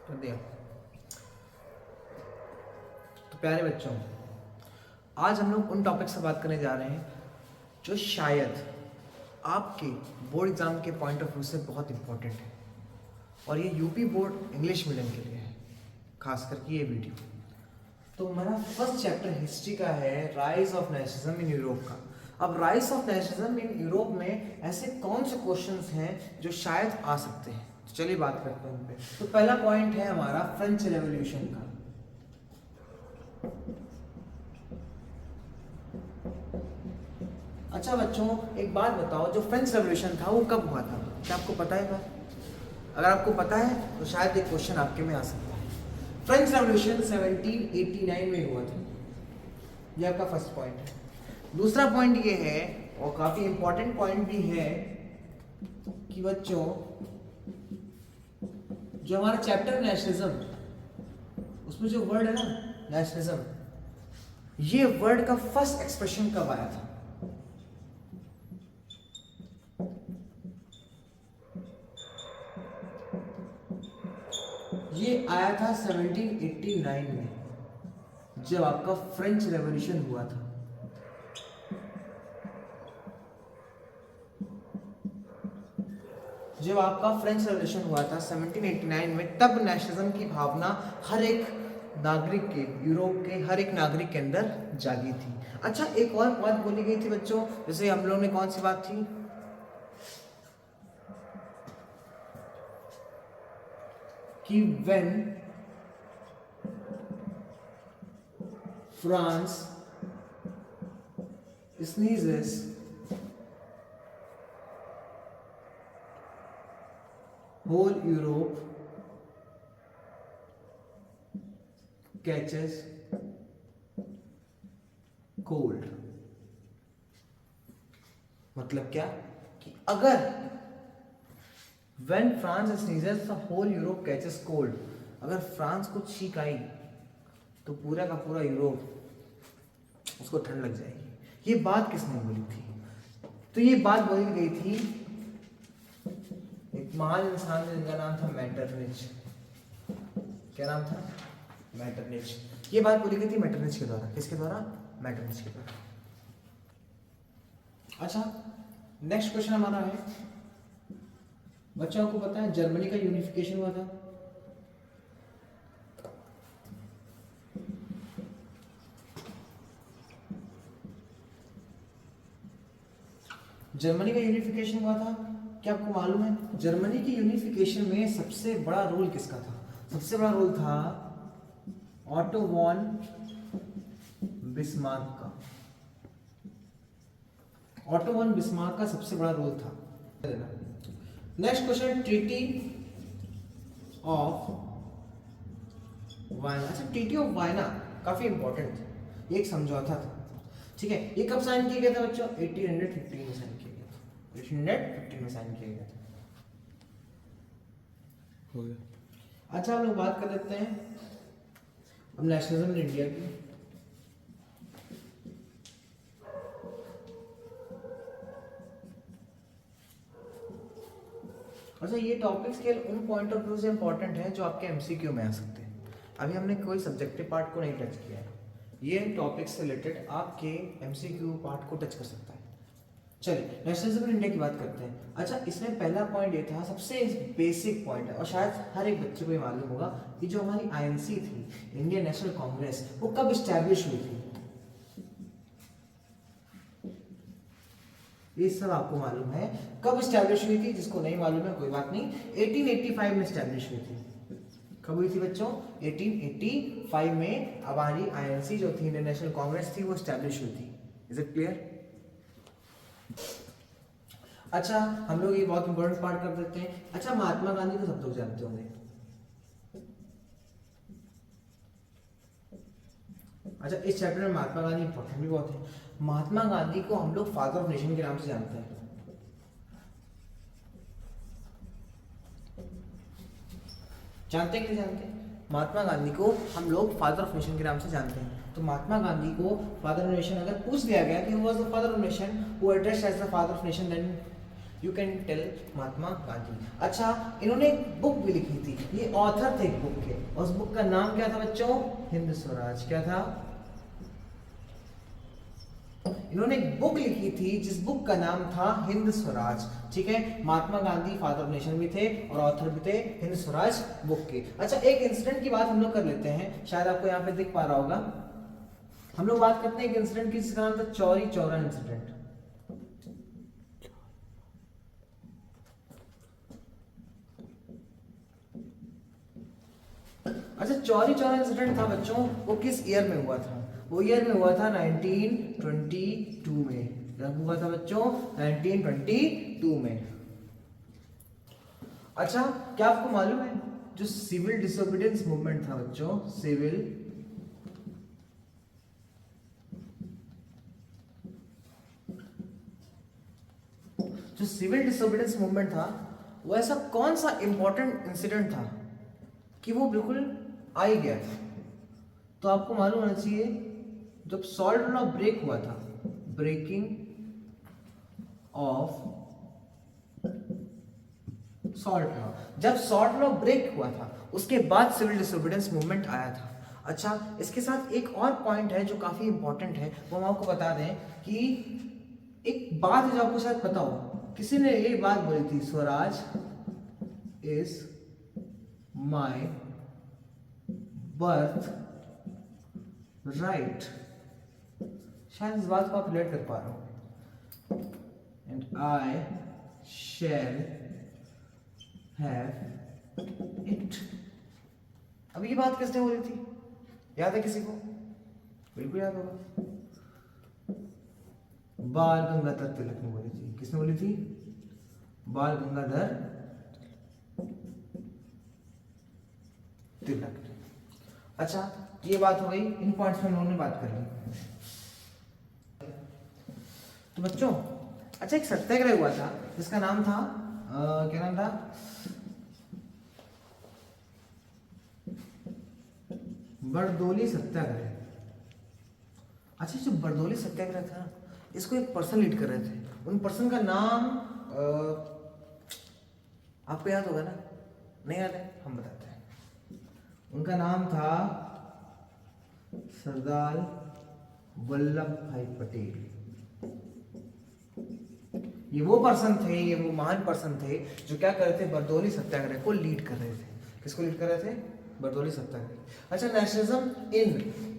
कर दिया। तो प्यारे बच्चों, आज हम लोग उन टॉपिक से बात करने जा रहे हैं जो शायद आपके बोर्ड एग्जाम के पॉइंट ऑफ व्यू से बहुत इंपॉर्टेंट है, और ये यूपी बोर्ड इंग्लिश मीडियम के लिए है, खास करके ये वीडियो। तो मेरा फर्स्ट चैप्टर हिस्ट्री का है, rise of nationalism in Europe का। अब rise of nationalism in Europe में ऐसे कौन से क्वेश्चंस हैं जो शायद आ सकते हैं, तो चलिए बात करते हैं उन पे। तो पहला पॉइंट है हमारा फ्रेंच रेवोल्यूशन का। अच्छा बच्चों, एक बात बताओ, जो फ्रेंच रेवोल्यूशन था वो कब हुआ था? क्या आपको पता है बात? अगर आपको पता है तो शायद एक क्वेश्चन आपके में आ सकता है। फ्रेंच रेवोल्यूशन 1789 में हुआ था, ये आपका फर्स्ट पॉइंट है। दूसरा पॉइंट ये है, और काफी इंपॉर्टेंट पॉइंट भी है, कि बच्चों जो हमारा चैप्टर नेशनलिज्म, उसमें जो वर्ड है ना नेशनलिज्म, ये वर्ड का फर्स्ट एक्सप्रेशन कब आया था? ये आया था 1789 में, जब आपका फ्रेंच रेवोल्यूशन हुआ था। जब आपका फ्रेंच रेवोल्यूशन हुआ था 1789 में, तब नेशनलिज्म की भावना हर एक नागरिक के, यूरोप के हर एक नागरिक के अंदर जागी थी। अच्छा, एक और बात बोली गई थी बच्चों, जैसे हम लोगों ने कौन सी बात थी कि when France sneezes, whole Europe catches cold। मतलब क्या कि अगर When France sneezes, the whole Europe catches cold। अगर फ्रांस को छींक आई तो पूरा का पूरा यूरोप, उसको ठंड लग जाएगी। ये बात किसने बोली थी? तो ये बात बोली गई थी एक महान इंसान जिनका नाम था मेटरनिच। क्या नाम था? मेटरनिच। ये बात बोली गई थी मेटरनिच के द्वारा। किसके द्वारा? मेटरनिच के द्वारा। अच्छा, नेक्स्ट क्वेश्चन हमारा है, बच्चों को पता है जर्मनी का यूनिफिकेशन हुआ था? जर्मनी का यूनिफिकेशन हुआ था, क्या आपको मालूम है? जर्मनी की यूनिफिकेशन में सबसे बड़ा रोल किसका था? सबसे बड़ा रोल था ऑटो वॉन बिस्मार्क का। ऑटो वॉन बिस्मार्क का सबसे बड़ा रोल था। Next question, treaty of Vienna. अच्छा, ट्रीटी ऑफ वायना काफी इंपॉर्टेंट था, ये एक समझौता था, ठीक है। ये कब साइन किया गया था बच्चों? 1815 में साइन किया गया था। 1815 में साइन किया गया था, हो गया। अच्छा, हम लोग बात कर लेते हैं अब नेशनलिज्म इन इंडिया की। अच्छा, ये टॉपिक्स के उन पॉइंट ऑफ व्यू से इंपॉर्टेंट है जो आपके एमसीक्यू में आ सकते हैं। अभी हमने कोई सब्जेक्टिव पार्ट को नहीं टच किया है, ये टॉपिक से रिलेटेड आपके एमसीक्यू पार्ट को टच कर सकता है। चलिए नेशनलिज्म इन इंडिया की बात करते हैं। अच्छा, इसमें पहला पॉइंट ये था, सबसे बेसिक पॉइंट है, और शायद हर एक बच्चे को ये मालूम होगा कि जो हमारी आईएनसी थी, इंडियन नेशनल कांग्रेस, वो कब स्टैब्लिश हुई थी? ये सब आपको मालूम है कब स्टैब्लिश हुई थी? जिसको नहीं मालूम है कोई बात नहीं, 1885 में स्टैब्लिश हुई थी। कब हुई थी बच्चों? 1885 में हमारी आईएनसी जो थी, इंडियन नेशनल कांग्रेस थी, वो स्टैब्लिश हुई थी। Is it clear? अच्छा, हम लोग ये बहुत इंपॉर्टेंट पार्ट कर देते हैं। अच्छा, महात्मा गांधी को सब लोग जानते होंगे। अच्छा, इस चैप्टर में महात्मा गांधी इंपॉर्टेंट भी बहुत है। महात्मा गांधी को हम लोग फादर ऑफ नेशन के नाम से जानते हैं। जानते हैं कि नहीं जानते? महात्मा गांधी को हम लोग फादर ऑफ नेशन के नाम से जानते हैं। तो महात्मा गांधी को फादर ऑफ नेशन अगर पूछ दिया गया कि who was the father of nation, who addressed as the father of nation, then you can tell Mahatma Gandhi. अच्छा, इन्होंने एक बुक भी लिखी थी, ये ऑथर थे एक बुक के, उस बुक का नाम क्या था बच्चों? हिंद स्वराज। क्या था? इन्होंने एक बुक लिखी थी जिस बुक का नाम था हिंद स्वराज। ठीक है, Mahatma Gandhi father of nation भी थे और ऑथर भी थे हिंद स्वराज बुक के। अच्छा, एक इंसिडेंट की बात हम लोग कर लेते हैं, शायद आपको यहाँ पे दिख पा रहा होगा। हम लोग बात करते हैं एक इंसिडेंट की जिसका नाम था चौरी चौरा इंसिडेंट। अच्छा, चौरी चौरा इंसिडेंट था बच्चों, वो किस ईयर में हुआ था? वो ईयर में हुआ था 1922 में। कब हुआ था बच्चों? 1922 में। अच्छा, क्या आपको मालूम है जो सिविल डिसोबीडियंस मूवमेंट था बच्चों, सिविल डिसोबीडियंस मूवमेंट था, वो ऐसा कौन सा इंपॉर्टेंट इंसिडेंट था कि वो बिल्कुल आ ही गया था? तो आपको मालूम होना चाहिए, जब सॉल्ट लॉ ब्रेक हुआ था, ब्रेकिंग ऑफ सॉल्ट लॉ, जब सॉल्ट लॉ ब्रेक हुआ था उसके बाद सिविल डिसोबीडियंस मूवमेंट आया था। अच्छा, इसके साथ एक और पॉइंट है जो काफी इंपॉर्टेंट है, वो हम आपको बता दें कि एक बात है जो आपको शायद पता हो, किसी ने ये बात बोली थी, Swaraj is my birth right. शायद इस बात को आप रिलेट कर पा रहे हो। And I shall have it. अब ये बात किसने बोली थी? याद है किसी को? बिल्कुल याद होगा, बाल गंगाधर तिलक ने बोली थी। किसने बोली थी? बाल गंगाधर तिलक ने। अच्छा, ये बात हो गई, इन पॉइंट्स में हम लोगों ने बात कर ली। तो बच्चों, अच्छा, एक सत्याग्रह हुआ था जिसका नाम था क्या नाम था? बरदोली सत्याग्रह। अच्छा, जो बरदोली सत्याग्रह था इसको एक पर्सन लीड कर रहे थे, उन पर्सन का नाम आपको याद होगा ना? नहीं याद है? हम बताते हैं। उनका नाम था सरदार वल्लभ भाई पटेल। ये वो पर्सन थे, ये वो महान पर्सन थे जो क्या कर रहे थे? बरदोली सत्याग्रह को लीड कर रहे थे। किसको लीड कर रहे थे? बरदोली सत्याग्रह। अच्छा, नेशनलिज्म इन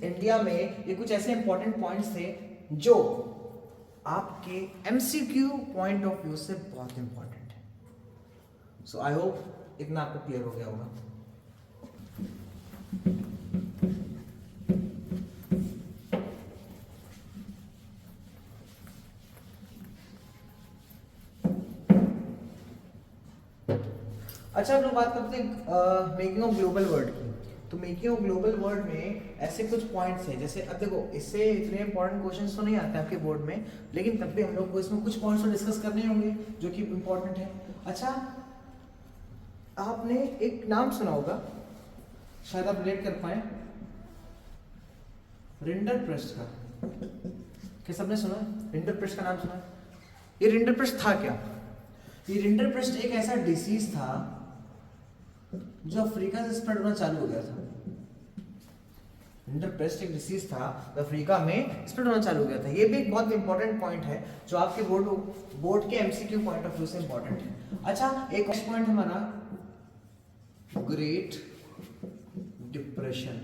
इंडिया में ये कुछ ऐसे इंपॉर्टेंट पॉइंट्स थे जो आपके एमसीक्यू पॉइंट ऑफ व्यू से बहुत इंपॉर्टेंट है। सो आई होप इतना आपको क्लियर हो गया होगा। अच्छा, हम लोग बात करते हैं मेकिंग ऑफ ग्लोबल वर्ल्ड की। तो मेकिंग ऑफ ग्लोबल वर्ल्ड में ऐसे कुछ पॉइंट्स हैं, जैसे अब देखो, इससे इतने इंपॉर्टेंट क्वेश्चंस तो नहीं आते आपके बोर्ड में, लेकिन तब भी हम लोग को इसमें कुछ पॉइंट्स तो डिस्कस करने होंगे जो कि इंपॉर्टेंट है। अच्छा, आपने एक नाम सुना होगा, शायद आप रिलेट कर पाए, रिंडरप्रस्ट का। क्या सबने सुना? रिंडरप्रस्ट का नाम सुना? ये रिंडरप्रस्ट था क्या? ये रिंडरप्रस्ट एक ऐसा डिसीज था जो अफ्रीका से स्प्रेड होना चालू हो गया था। रिंडरपेस्ट एक डिसीज था जो अफ्रीका में स्प्रेड होना चालू हो गया था। ये भी एक बहुत इंपॉर्टेंट पॉइंट है जो आपके बोर्ड के एमसीक्यू पॉइंट ऑफ व्यू से इंपॉर्टेंट है। अच्छा, एक और पॉइंट हमारा ग्रेट डिप्रेशन।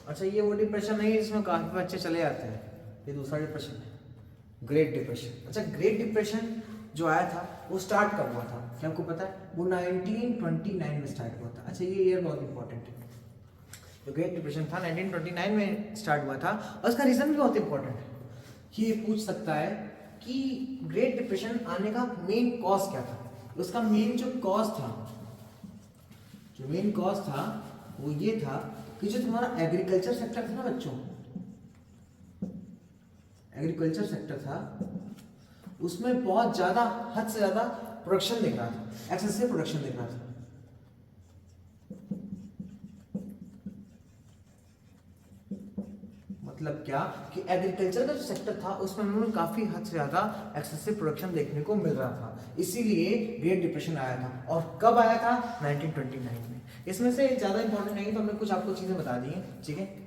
अच्छा, ये वो डिप्रेशन नहीं जिसमें काफी बच्चे चले जाते हैं, ये दूसरा डिप्रेशन है, ग्रेट डिप्रेशन। अच्छा, ग्रेट डिप्रेशन जो आया था वो स्टार्ट कब हुआ था? क्या आपको पता है? वो 1929 में स्टार्ट हुआ था। अच्छा, ये ईयर बहुत इंपॉर्टेंट है। जो ग्रेट डिप्रेशन था 1929 में स्टार्ट हुआ था, और उसका रीजन भी बहुत इंपॉर्टेंट है। ये पूछ सकता है कि ग्रेट डिप्रेशन आने का मेन कॉज क्या था? उसका मेन जो कॉज था वो ये था कि जो तुम्हारा एग्रीकल्चर सेक्टर था ना बच्चों, एग्रीकल्चर सेक्टर था, उसमें बहुत ज्यादा, हद से ज्यादा प्रोडक्शन दिख रहा था, एक्सेसिव प्रोडक्शन दिख रहा था। मतलब क्या कि एग्रीकल्चर का जो सेक्टर था उसमें उन्होंने काफ़ी हद से ज़्यादा एक्सेसिव प्रोडक्शन देखने को मिल रहा था, इसीलिए ग्रेट डिप्रेशन आया था। और कब आया था? 1929 में। इसमें से ज़्यादा इंपॉर्टेंट नहीं तो हमने कुछ आपको चीज़ें बता दी हैं, ठीक है।